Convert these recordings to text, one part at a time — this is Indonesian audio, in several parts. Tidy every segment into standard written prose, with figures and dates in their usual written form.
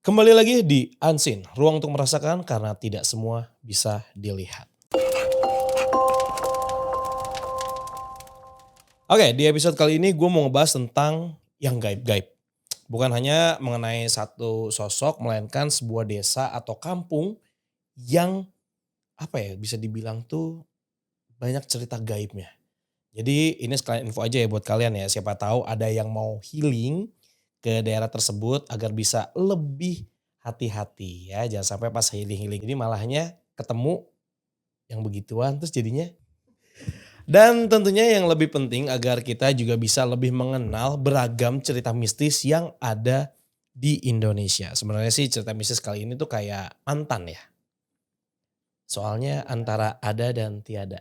Kembali lagi di Unseen, ruang untuk merasakan karena tidak semua bisa dilihat. Oke, di episode kali ini gue mau ngebahas tentang yang gaib-gaib. Bukan hanya mengenai satu sosok, melainkan sebuah desa atau kampung yang bisa dibilang tuh banyak cerita gaibnya. Jadi ini sekalian info aja ya buat kalian ya, siapa tahu ada yang mau healing ke daerah tersebut agar bisa lebih hati-hati ya. Jangan sampai pas healing-healing ini malahnya ketemu yang begituan terus jadinya. Dan tentunya yang lebih penting agar kita juga bisa lebih mengenal beragam cerita mistis yang ada di Indonesia. Sebenarnya sih cerita mistis kali ini tuh kayak mantan ya. Soalnya antara ada dan tiada.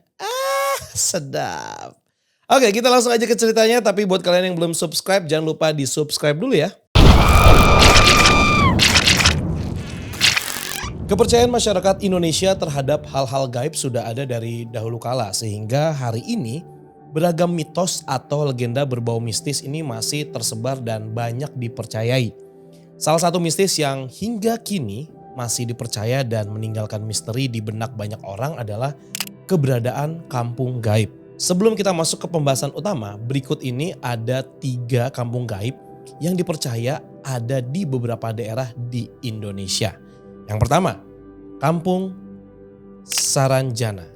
Sedap. Oke, kita langsung aja ke ceritanya. Tapi buat kalian yang belum subscribe, jangan lupa di subscribe dulu ya. Kepercayaan masyarakat Indonesia terhadap hal-hal gaib sudah ada dari dahulu kala. Sehingga hari ini beragam mitos atau legenda berbau mistis ini masih tersebar dan banyak dipercayai. Salah satu mistis yang hingga kini masih dipercaya dan meninggalkan misteri di benak banyak orang adalah keberadaan kampung gaib. Sebelum kita masuk ke pembahasan utama, berikut ini ada 3 kampung gaib yang dipercaya ada di beberapa daerah di Indonesia. Yang pertama, Kampung Saranjana.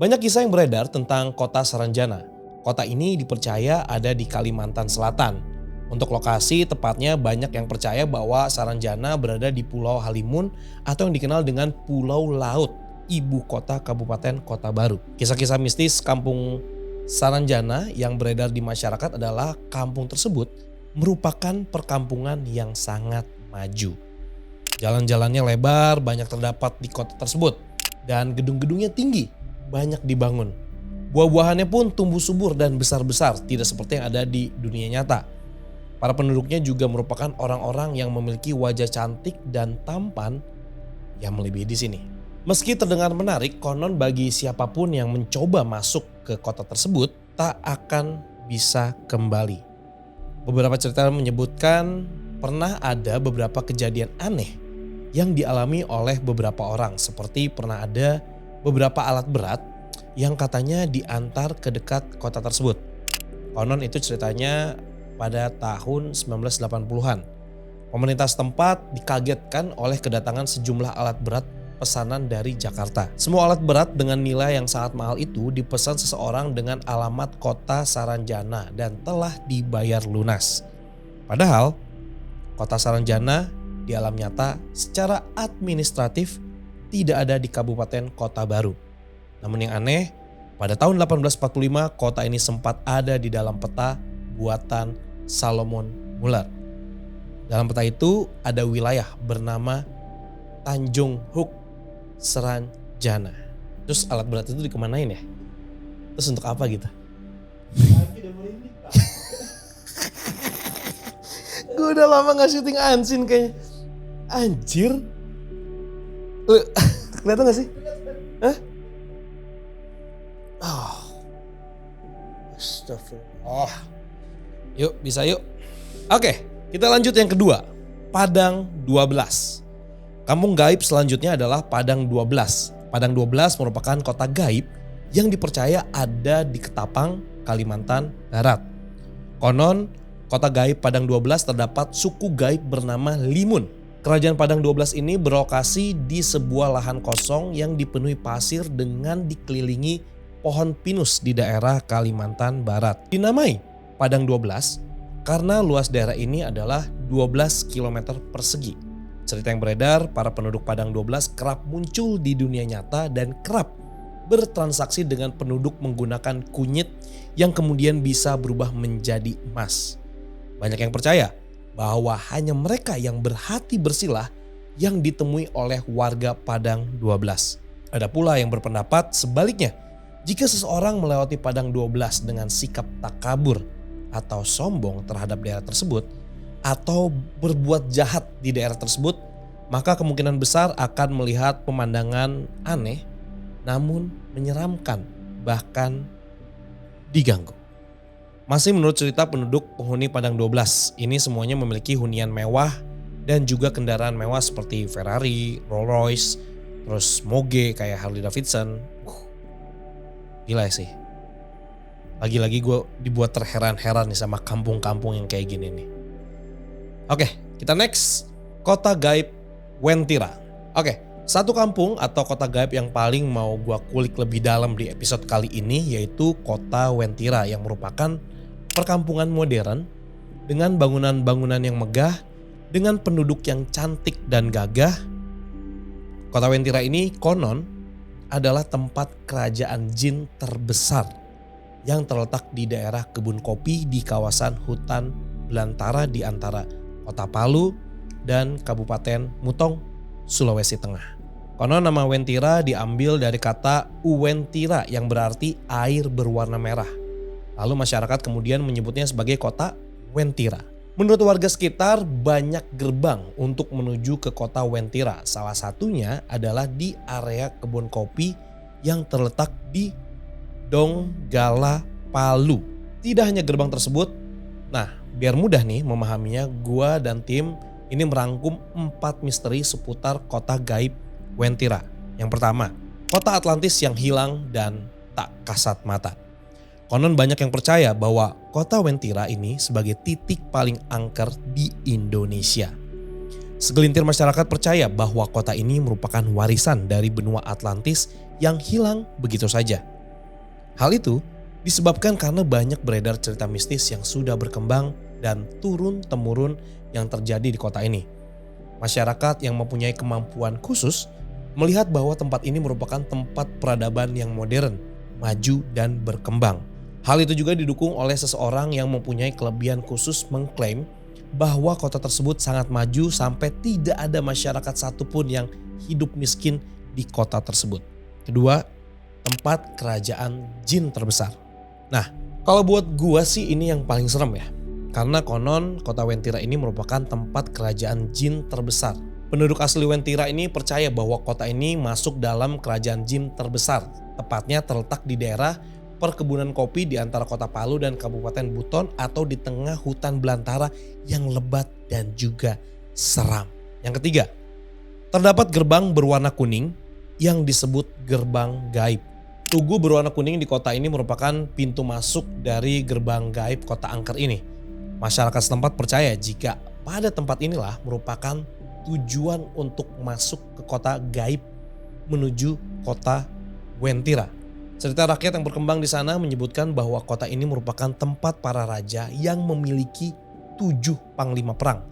Banyak kisah yang beredar tentang kota Saranjana. Kota ini dipercaya ada di Kalimantan Selatan. Untuk lokasi tepatnya banyak yang percaya bahwa Saranjana berada di Pulau Halimun atau yang dikenal dengan Pulau Laut, ibu kota Kabupaten Kota Baru. Kisah-kisah mistis Kampung Saranjana yang beredar di masyarakat adalah kampung tersebut merupakan perkampungan yang sangat maju. Jalan-jalannya lebar, banyak terdapat di kota tersebut. Dan gedung-gedungnya tinggi, banyak dibangun. Buah-buahannya pun tumbuh subur dan besar-besar, tidak seperti yang ada di dunia nyata. Para penduduknya juga merupakan orang-orang yang memiliki wajah cantik dan tampan yang melebihi di sini. Meski terdengar menarik, konon bagi siapapun yang mencoba masuk ke kota tersebut tak akan bisa kembali. Beberapa cerita menyebutkan pernah ada beberapa kejadian aneh yang dialami oleh beberapa orang, seperti pernah ada beberapa alat berat yang katanya diantar ke dekat kota tersebut. Konon itu ceritanya pada tahun 1980-an. Pemerintah setempat dikagetkan oleh kedatangan sejumlah alat berat pesanan dari Jakarta. Semua alat berat dengan nilai yang sangat mahal itu dipesan seseorang dengan alamat kota Saranjana dan telah dibayar lunas. Padahal kota Saranjana di alam nyata secara administratif tidak ada di Kabupaten Kota Baru. Namun yang aneh, pada tahun 1845 kota ini sempat ada di dalam peta buatan Solomon Muller. Dalam peta itu ada wilayah bernama Tanjung Huk Saranjana. Terus alat berat itu dikemanain ya? Terus untuk apa gitu? Gue udah lama gak syuting Unseen kayaknya. Anjir. Kelihatan gak sih? Hah? Oh. Astagfirullah. Yuk bisa yuk. Oke, kita lanjut yang kedua. Padang 12. Kampung gaib selanjutnya adalah Padang 12. Padang 12 merupakan kota gaib yang dipercaya ada di Ketapang, Kalimantan Barat. Konon kota gaib Padang 12 terdapat suku gaib bernama Limun. Kerajaan Padang 12 ini berlokasi di sebuah lahan kosong yang dipenuhi pasir dengan dikelilingi pohon pinus di daerah Kalimantan Barat. Dinamai Padang 12 karena luas daerah ini adalah 12 km persegi. Cerita yang beredar, para penduduk Padang 12 kerap muncul di dunia nyata dan kerap bertransaksi dengan penduduk menggunakan kunyit yang kemudian bisa berubah menjadi emas. Banyak yang percaya bahwa hanya mereka yang berhati bersilah yang ditemui oleh warga Padang 12. Ada pula yang berpendapat sebaliknya, jika seseorang melewati Padang 12 dengan sikap takabur atau sombong terhadap daerah tersebut atau berbuat jahat di daerah tersebut, maka kemungkinan besar akan melihat pemandangan aneh namun menyeramkan, bahkan diganggu. Masih menurut cerita penduduk penghuni Padang 12, ini semuanya memiliki hunian mewah dan juga kendaraan mewah seperti Ferrari, Rolls Royce, terus Moge kayak Harley Davidson. Gila sih. Lagi-lagi gue dibuat terheran-heran nih sama kampung-kampung yang kayak gini nih. Oke, kita next. Kota gaib Wentira. Oke, satu kampung atau kota gaib yang paling mau gue kulik lebih dalam di episode kali ini yaitu kota Wentira yang merupakan perkampungan modern dengan bangunan-bangunan yang megah, dengan penduduk yang cantik dan gagah. Kota Wentira ini konon adalah tempat kerajaan jin terbesar yang terletak di daerah kebun kopi di kawasan hutan belantara di antara Kota Palu dan Kabupaten Mutong, Sulawesi Tengah. Konon nama Wentira diambil dari kata Uwentira yang berarti air berwarna merah. Lalu masyarakat kemudian menyebutnya sebagai kota Wentira. Menurut warga sekitar banyak gerbang untuk menuju ke kota Wentira. Salah satunya adalah di area kebun kopi yang terletak di Donggala, Palu. Tidak hanya gerbang tersebut, nah biar mudah nih memahaminya, gua dan tim ini merangkum 4 misteri seputar kota gaib Wentira. Yang pertama, kota Atlantis yang hilang dan tak kasat mata. Konon banyak yang percaya bahwa kota Wentira ini sebagai titik paling angker di Indonesia. Segelintir masyarakat percaya bahwa kota ini merupakan warisan dari benua Atlantis yang hilang begitu saja. Hal itu disebabkan karena banyak beredar cerita mistis yang sudah berkembang dan turun-temurun yang terjadi di kota ini. Masyarakat yang mempunyai kemampuan khusus melihat bahwa tempat ini merupakan tempat peradaban yang modern, maju dan berkembang. Hal itu juga didukung oleh seseorang yang mempunyai kelebihan khusus mengklaim bahwa kota tersebut sangat maju sampai tidak ada masyarakat satupun yang hidup miskin di kota tersebut. Kedua, tempat kerajaan jin terbesar. Nah, kalau buat gua sih ini yang paling serem ya. Karena konon kota Wentira ini merupakan tempat kerajaan jin terbesar. Penduduk asli Wentira ini percaya bahwa kota ini masuk dalam kerajaan jin terbesar. Tepatnya terletak di daerah perkebunan kopi di antara kota Palu dan Kabupaten Buton atau di tengah hutan belantara yang lebat dan juga seram. Yang ketiga, terdapat gerbang berwarna kuning yang disebut gerbang gaib. Tugu berwarna kuning di kota ini merupakan pintu masuk dari gerbang gaib kota angker ini. Masyarakat setempat percaya jika pada tempat inilah merupakan tujuan untuk masuk ke kota gaib menuju kota Wentira. Cerita rakyat yang berkembang di sana menyebutkan bahwa kota ini merupakan tempat para raja yang memiliki 7 panglima perang.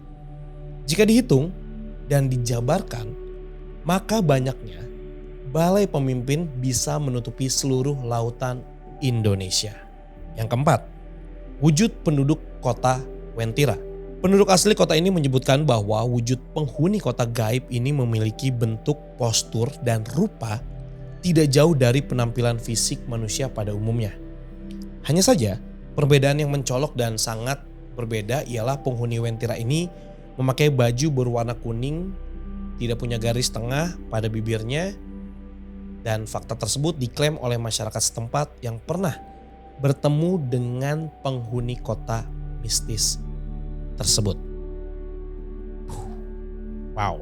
Jika dihitung dan dijabarkan, maka banyaknya balai pemimpin bisa menutupi seluruh lautan Indonesia. Yang keempat, wujud penduduk kota Wentira. Penduduk asli kota ini menyebutkan bahwa wujud penghuni kota gaib ini memiliki bentuk, postur, dan rupa tidak jauh dari penampilan fisik manusia pada umumnya. Hanya saja, perbedaan yang mencolok dan sangat berbeda ialah penghuni Wentira ini memakai baju berwarna kuning, tidak punya garis tengah pada bibirnya, dan fakta tersebut diklaim oleh masyarakat setempat yang pernah bertemu dengan penghuni kota mistis tersebut. Wow.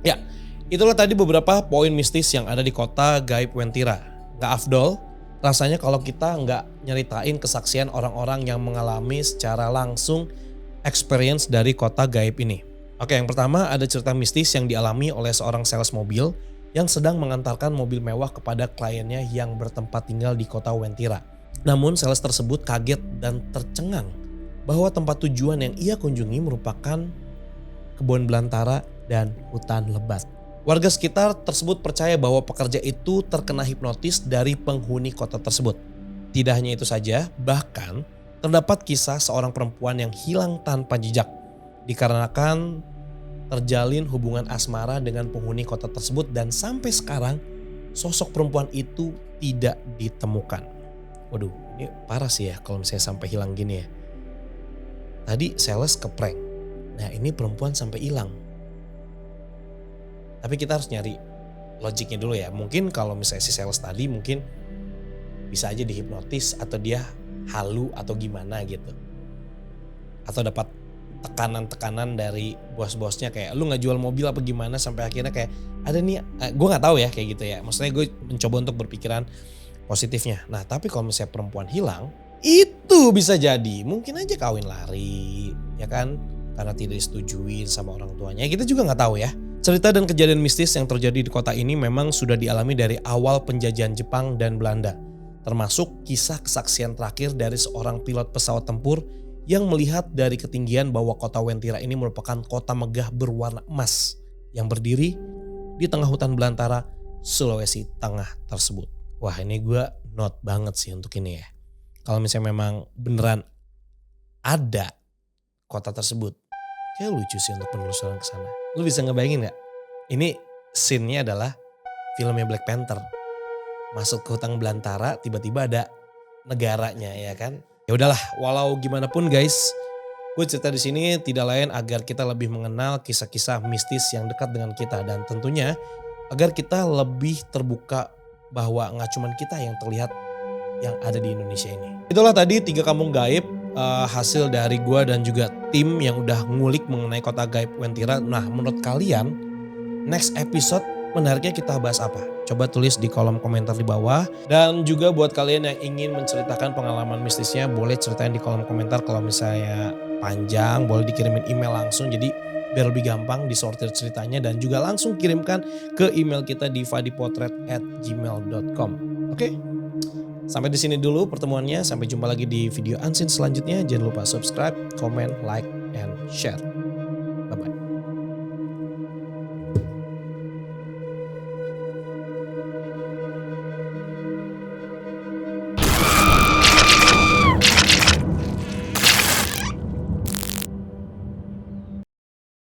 Ya, itulah tadi beberapa poin mistis yang ada di kota gaib Wentira. Gak afdol rasanya kalau kita gak nyeritain kesaksian orang-orang yang mengalami secara langsung experience dari kota gaib ini. Oke, yang pertama ada cerita mistis yang dialami oleh seorang sales mobil yang sedang mengantarkan mobil mewah kepada kliennya yang bertempat tinggal di kota Wentira. Namun sales tersebut kaget dan tercengang bahwa tempat tujuan yang ia kunjungi merupakan kebun belantara dan hutan lebat. Warga sekitar tersebut percaya bahwa pekerja itu terkena hipnotis dari penghuni kota tersebut. Tidak hanya itu saja, bahkan terdapat kisah seorang perempuan yang hilang tanpa jejak dikarenakan terjalin hubungan asmara dengan penghuni kota tersebut dan sampai sekarang sosok perempuan itu tidak ditemukan. Waduh, ini parah sih ya kalau misalnya sampai hilang gini ya. Tadi sales keprank, nah ini perempuan sampai hilang. Tapi kita harus nyari logiknya dulu ya. Mungkin kalau misalnya si sales tadi mungkin bisa aja dihipnotis atau dia halu atau gimana gitu. Atau dapat tekanan-tekanan dari bos-bosnya kayak lu nggak jual mobil apa gimana sampai akhirnya kayak ada nih, gue nggak tahu ya kayak gitu ya. Maksudnya gue mencoba untuk berpikiran positifnya. Nah tapi kalau misalnya perempuan hilang, itu bisa jadi mungkin aja kawin lari, ya kan? Karena tidak disetujuin sama orang tuanya. Kita juga nggak tahu ya. Cerita dan kejadian mistis yang terjadi di kota ini memang sudah dialami dari awal penjajahan Jepang dan Belanda. Termasuk kisah kesaksian terakhir dari seorang pilot pesawat tempur yang melihat dari ketinggian bahwa kota Wentira ini merupakan kota megah berwarna emas yang berdiri di tengah hutan belantara Sulawesi Tengah tersebut. Wah ini gue note banget sih untuk ini ya. Kalau misalnya memang beneran ada kota tersebut, kayak lucu sih untuk penelusuran ke sana. Lu bisa ngebayangin gak? Ini scene-nya adalah filmnya Black Panther. Masuk ke hutan belantara tiba-tiba ada negaranya ya kan. Ya udahlah, walau gimana pun guys, gue cerita di sini tidak lain agar kita lebih mengenal kisah-kisah mistis yang dekat dengan kita dan tentunya agar kita lebih terbuka bahwa nggak cuma kita yang terlihat yang ada di Indonesia ini. Itulah tadi 3 kampung gaib hasil dari gue dan juga tim yang udah ngulik mengenai kota gaib Wentira. Nah menurut kalian next episode menariknya kita bahas apa? Coba tulis di kolom komentar di bawah. Dan juga buat kalian yang ingin menceritakan pengalaman mistisnya boleh ceritain di kolom komentar. Kalau misalnya panjang boleh dikirimin email langsung. Jadi biar lebih gampang disortir ceritanya. Dan juga langsung kirimkan ke email kita di fadipotret@gmail.com. Oke? Sampai di sini dulu pertemuannya. Sampai jumpa lagi di video unseen selanjutnya. Jangan lupa subscribe, comment, like, and share.